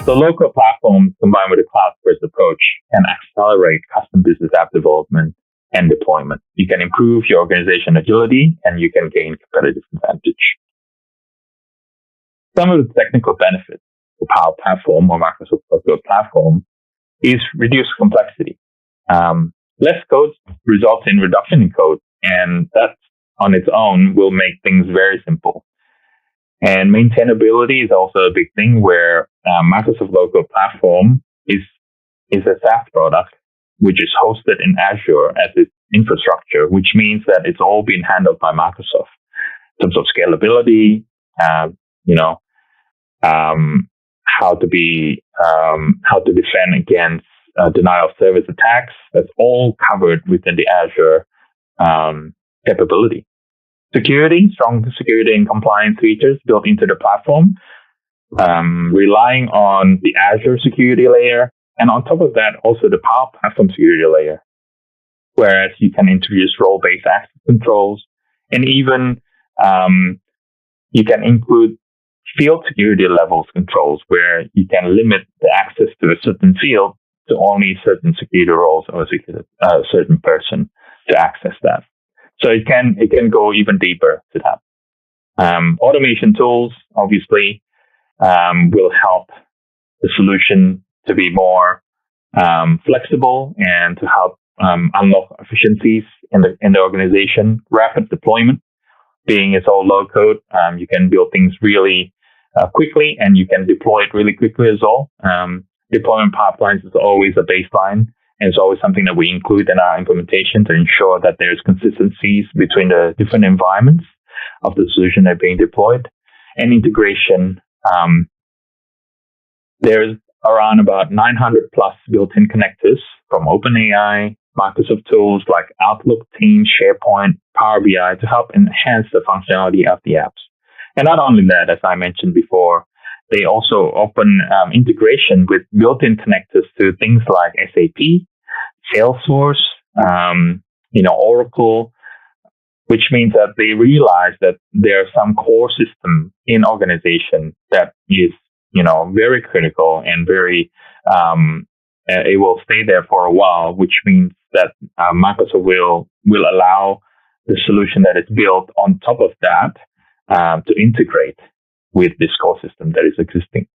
So local platforms combined with a cloud-first approach can accelerate custom business app development and deployment. You can improve your organization agility and you can gain competitive advantage. Some of the technical benefits of Power Platform or Microsoft Cloud Platform is reduced complexity. Less code results in reduction in code, and that on its own will make things very simple. And maintainability is also a big thing where Microsoft Local Platform is a SaaS product, which is hosted in Azure as its infrastructure, which means that it's all being handled by Microsoft in terms of scalability, how to defend against denial of service attacks. That's all covered within the Azure capability. Security, strong security and compliance features built into the platform, relying on the Azure security layer. And on top of that, also the Power Platform security layer, whereas you can introduce role-based access controls, and even you can include field security levels controls, where you can limit the access to a certain field to only certain security roles or a certain person to access that. So it can go even deeper to that. Automation tools obviously will help the solution to be more flexible and to help unlock efficiencies in the organization. Rapid deployment, being it's all low code, you can build things really quickly and you can deploy it really quickly as well. Deployment pipelines is always a baseline, and it's always something that we include in our implementation to ensure that there's consistencies between the different environments of the solution that are being deployed. And integration, there's around about 900 plus built-in connectors from OpenAI, Microsoft tools like Outlook, Teams, SharePoint, Power BI to help enhance the functionality of the apps. And not only that, as I mentioned before, they also open integration with built-in connectors to things like SAP, Salesforce, Oracle, which means that they realize that there are some core system in organization that is, very critical and very, it will stay there for a while, which means that Microsoft will allow the solution that is built on top of that to integrate with this core system that is existing.